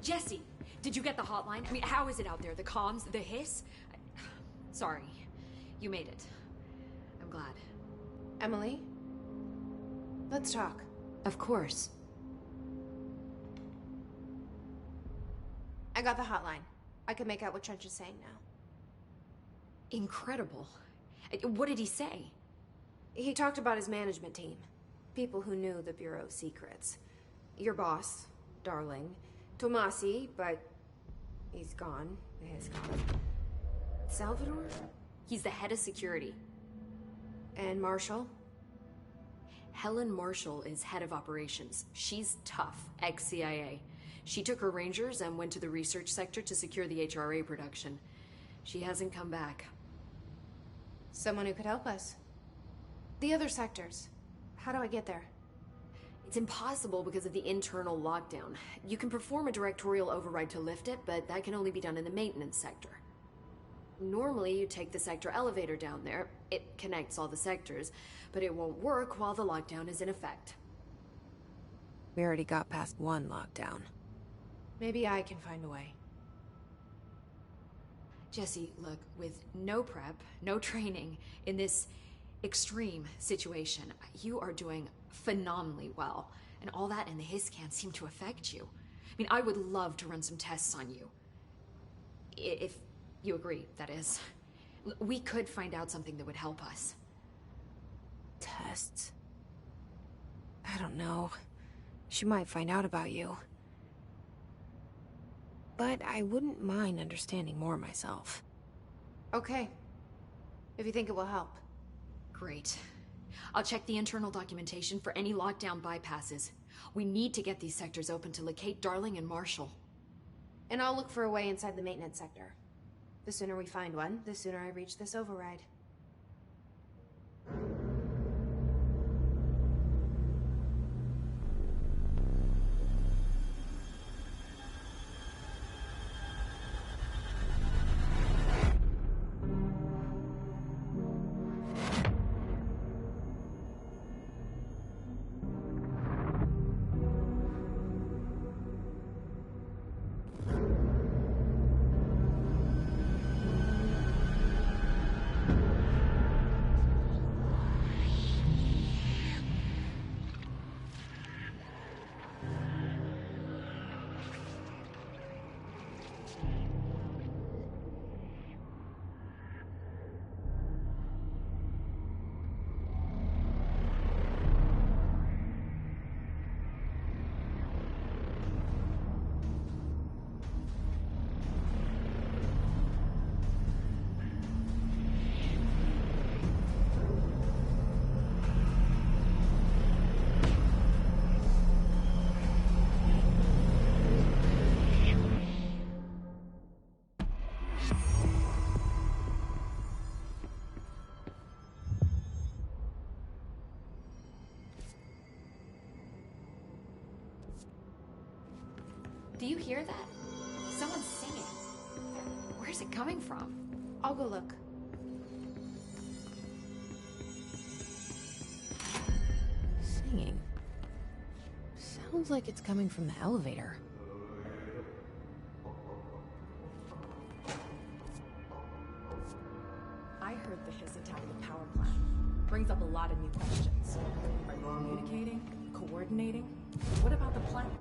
Jesse, did you get the hotline? I mean, how is it out there? The comms, the hiss? Sorry, you made it. I'm glad. Emily? Let's talk. Of course. I got the hotline. I can make out what Trench is saying now. Incredible. What did he say? He talked about his management team. People who knew the Bureau's secrets. Your boss, Darling. Tomasi, but he's gone. He's gone. Salvador? He's the head of security. And Marshall? Helen Marshall is head of operations. She's tough, ex-CIA. She took her Rangers and went to the research sector to secure the HRA production. She hasn't come back. Someone who could help us. The other sectors. How do I get there? It's impossible because of the internal lockdown. You can perform a directorial override to lift it, but that can only be done in the maintenance sector. Normally, you take the sector elevator down there. It connects all the sectors, but it won't work while the lockdown is in effect. We already got past one lockdown. Maybe I can find a way. Jesse, look, with no prep, no training, in this extreme situation, you are doing phenomenally well. And all that and the hiss can't seem to affect you. I mean, I would love to run some tests on you. If you agree, that is. We could find out something that would help us. Tests? I don't know. She might find out about you. But I wouldn't mind understanding more myself. Okay. If you think it will help. Great. I'll check the internal documentation for any lockdown bypasses. We need to get these sectors open to locate Darling and Marshall. And I'll look for a way inside the maintenance sector. The sooner we find one, the sooner I reach this override. Do you hear that? Someone's singing. Where's it coming from? I'll go look. Singing. Sounds like it's coming from the elevator. I heard the hiss attack the power plant. Brings up a lot of new questions. Are you communicating? Coordinating? What about the planet?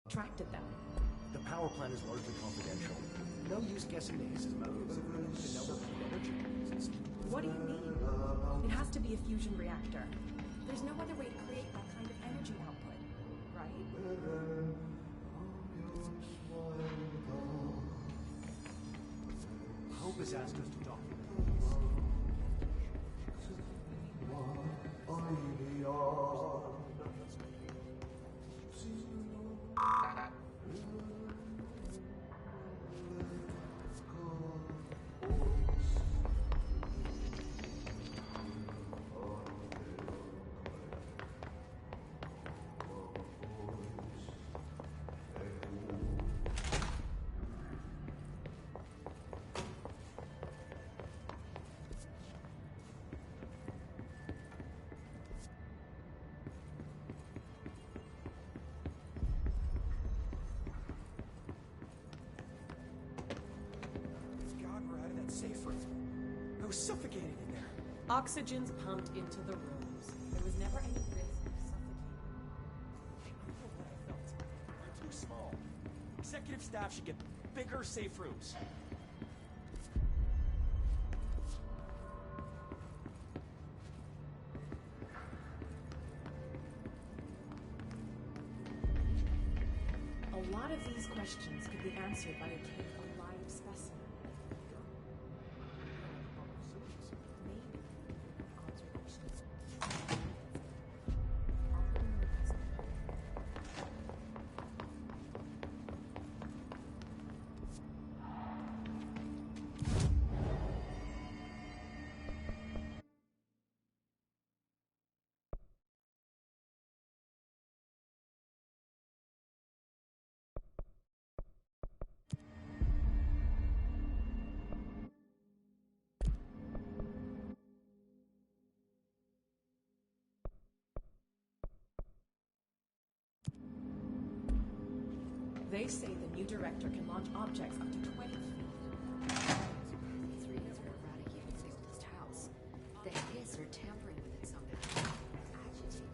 Attracted them. The power plant is largely confidential. No use guessing the hiss's motives if we don't even know what kind of energy it uses. What do you mean? It has to be a fusion reactor. There's no other way to create that kind of energy output, right? Pope has asked us to document suffocated in there. Oxygen's pumped into the rooms. There was never any risk of suffocating. I don't know what I felt. They're too small. Executive staff should get bigger safe rooms. A lot of these questions could be answered by a cake of live specimen. They say the new director can launch objects up to 20 feet. These readings are eradicating the oldest house. The Hiss are tampering with it somehow. Agitating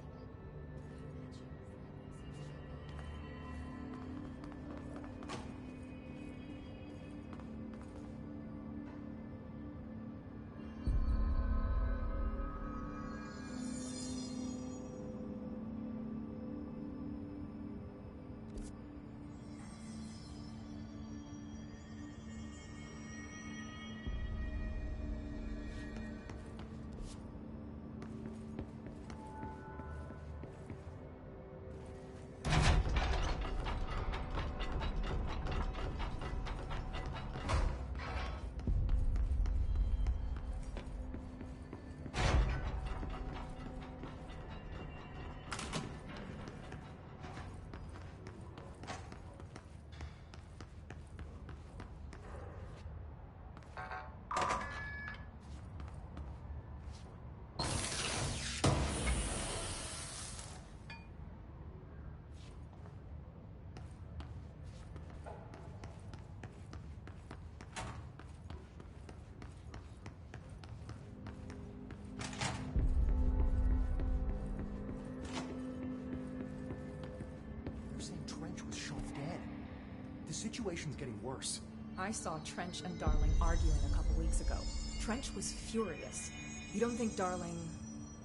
The situation's getting worse. I saw Trench and Darling arguing a couple weeks ago. Trench was furious. You don't think Darling...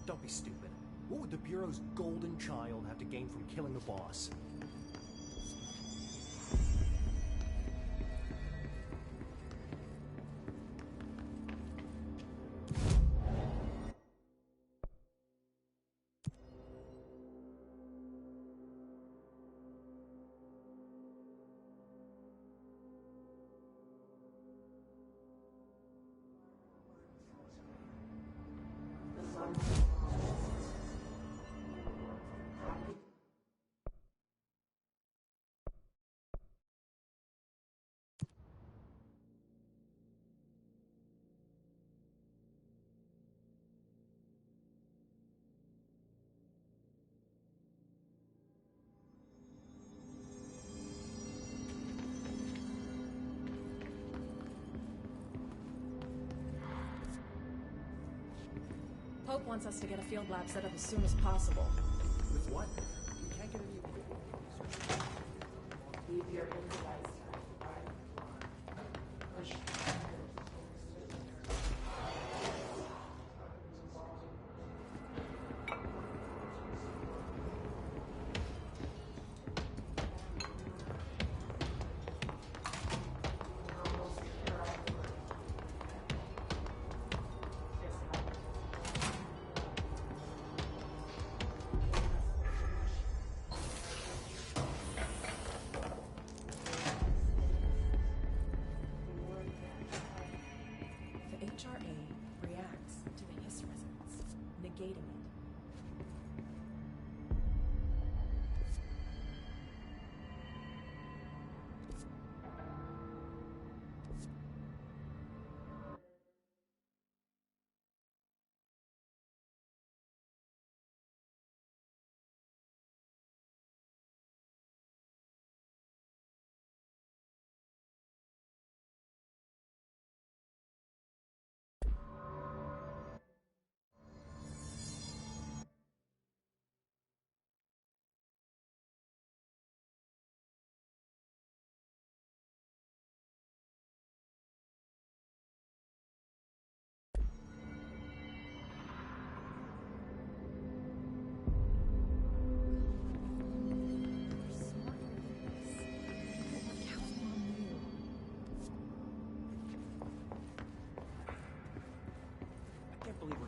Don't be stupid. What would the Bureau's golden child have to gain from killing the boss? Pope wants us to get a field lab set up as soon as possible. With what? We can't get any... Leave your device.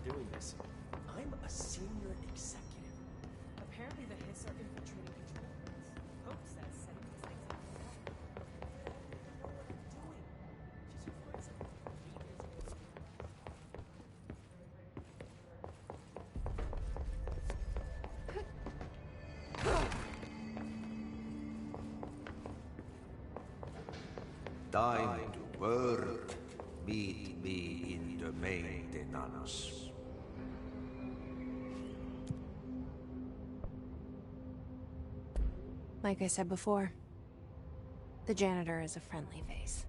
doing this. I'm a senior executive. Apparently the Hiss are infiltrating control rooms. Hope says setting these things up. What are you doing? She's your friend. Time to work. Meet me in the maintenance. Like I said before, the janitor is a friendly face.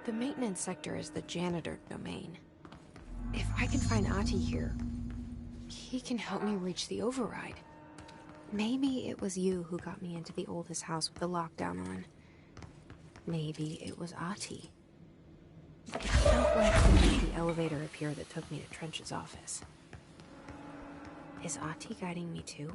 The maintenance sector is the janitor domain. If I can find Ahti here, he can help me reach the override. Maybe it was you who got me into the oldest house with the lockdown on. Maybe it was Ahti. It felt like the elevator appear that took me to Trench's office. Is Ahti guiding me too?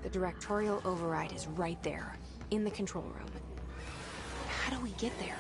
The Directorial override is right there, in the control room. How do we get there?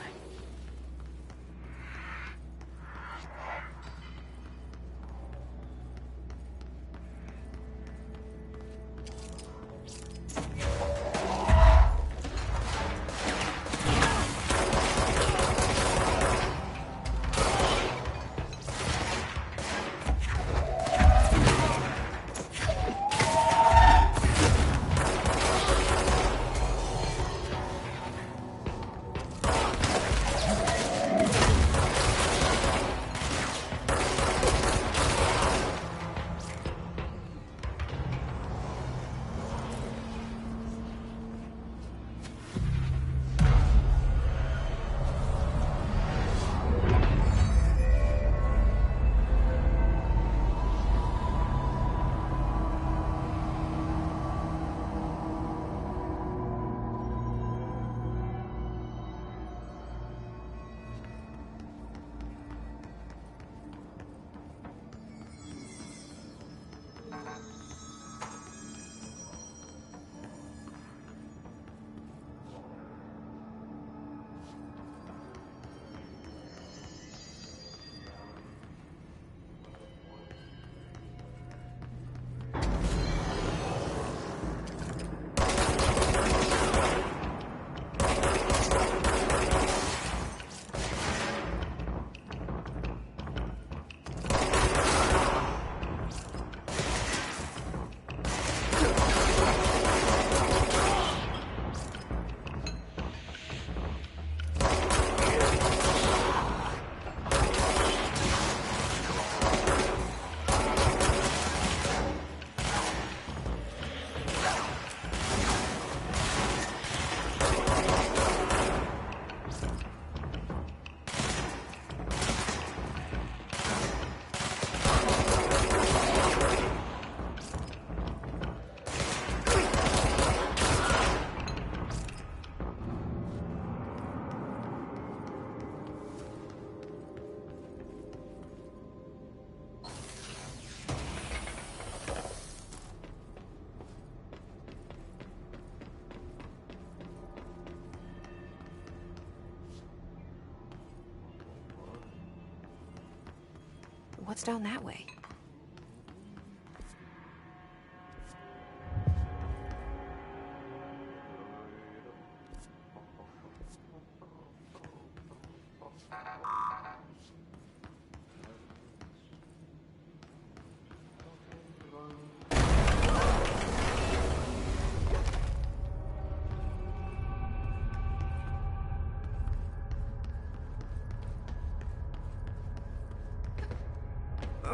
What's down that way?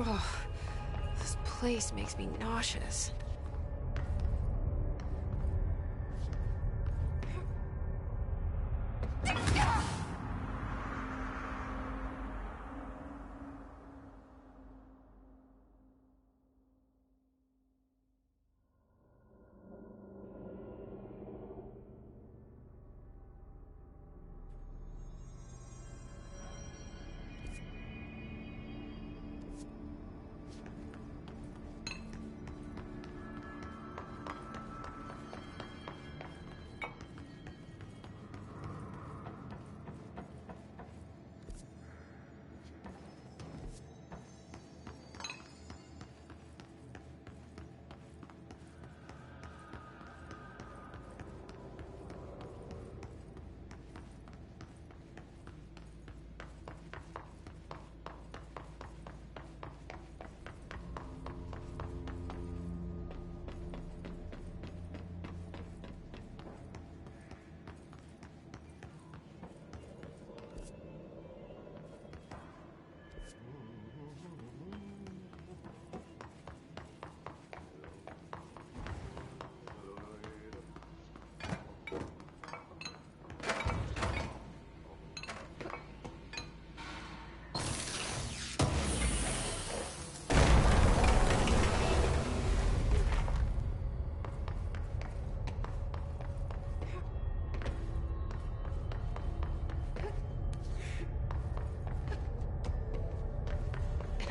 Oh, this place makes me nauseous.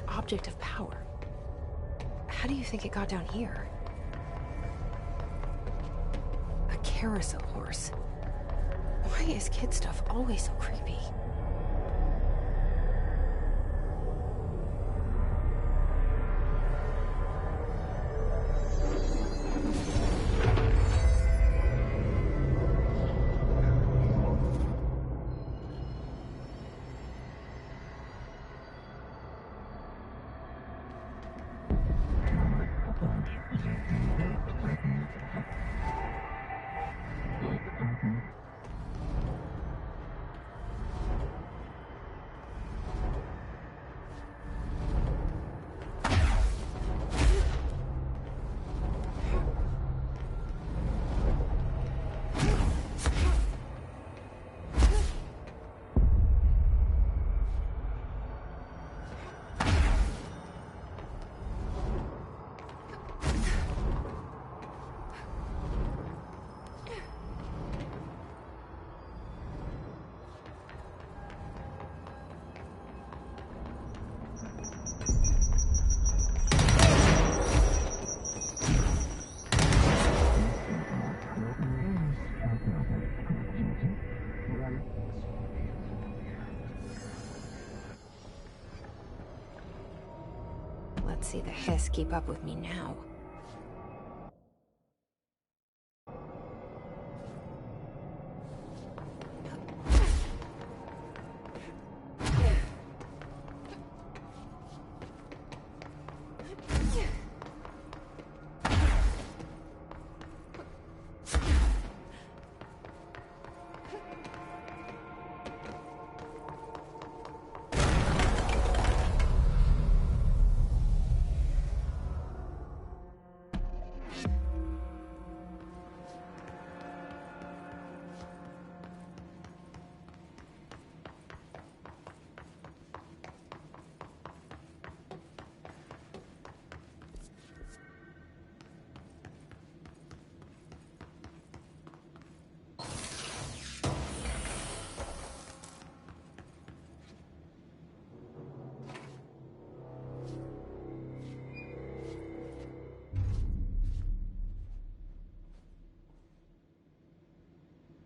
Object of power. How do you think it got down here? A carousel horse. Why is kid stuff always so creepy? Let's see the hiss keep up with me now.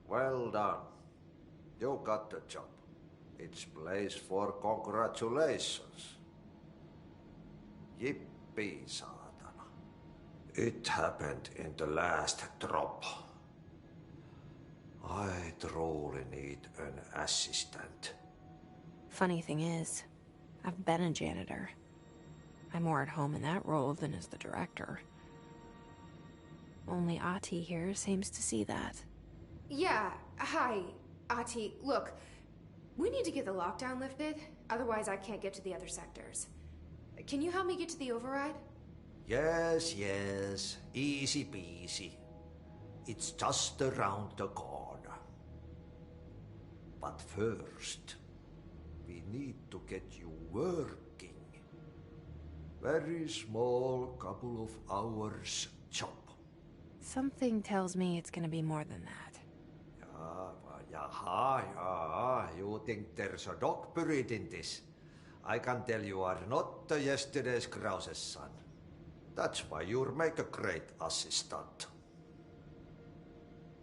Well done. You got the job. It's place for congratulations. Yippee, saatana. It happened in the last drop. I truly need an assistant. Funny thing is, I've been a janitor. I'm more at home in that role than as the director. Only Ahti here seems to see that. Yeah, hi, Ahti. Look, we need to get the lockdown lifted, otherwise I can't get to the other sectors. Can you help me get to the override? Yes, yes. Easy peasy. It's just around the corner. But first, we need to get you working. Very small, couple of hours job. Something tells me it's gonna be more than that. Yeah. You think there's a dog buried in this? I can tell you are not yesterday's Krause's son. That's why you'll make a great assistant.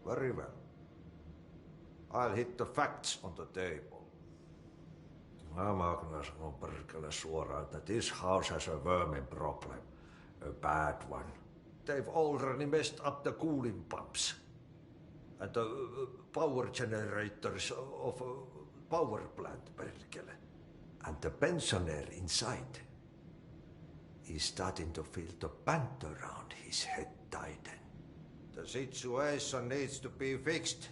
Very well. I'll hit the facts on the table. Mä kyllä sanon perkele suoraan, that this house has a vermin problem. A bad one. They've already messed up the cooling pumps. And the power generators of a power plant, perkele. And the pensioner inside is starting to feel the band around his head tighten. The situation needs to be fixed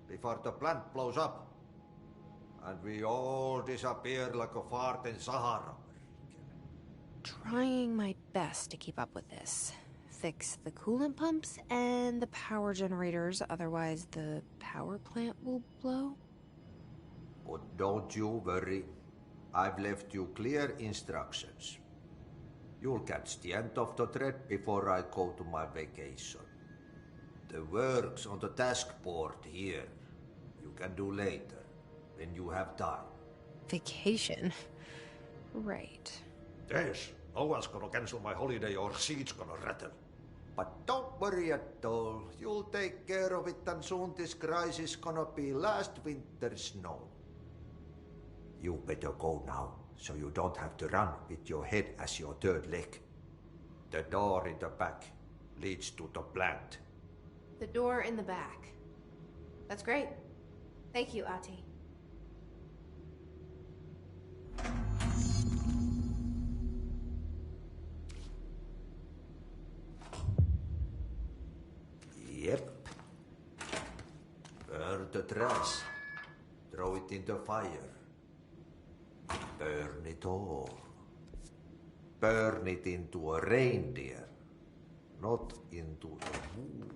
before the plant blows up. And we all disappear like a fart in Sahara. Trying my best to keep up with this. Fix the coolant pumps and the power generators, otherwise the power plant will blow. But don't you worry. I've left you clear instructions. You'll catch the end of the thread before I go to my vacation. The work's on the task board here. You can do later, when you have time. Vacation? Right. Yes, no one's gonna cancel my holiday or seat's gonna rattle. But don't worry at all. You'll take care of it and soon this crisis gonna be last winter's snow. You better go now, so you don't have to run with your head as your third leg. The door in the back leads to the plant. The door in the back. That's great. Thank you, Ati. Yep. Burn the trash. Throw it in the fire. Burn it all. Burn it into a reindeer, not into a moose.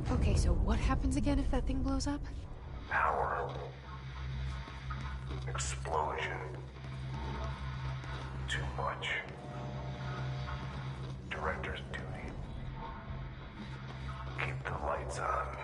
Okay, so what happens again if that thing blows up? Power. Explosion. Too much. Director's duty. Keep the lights on.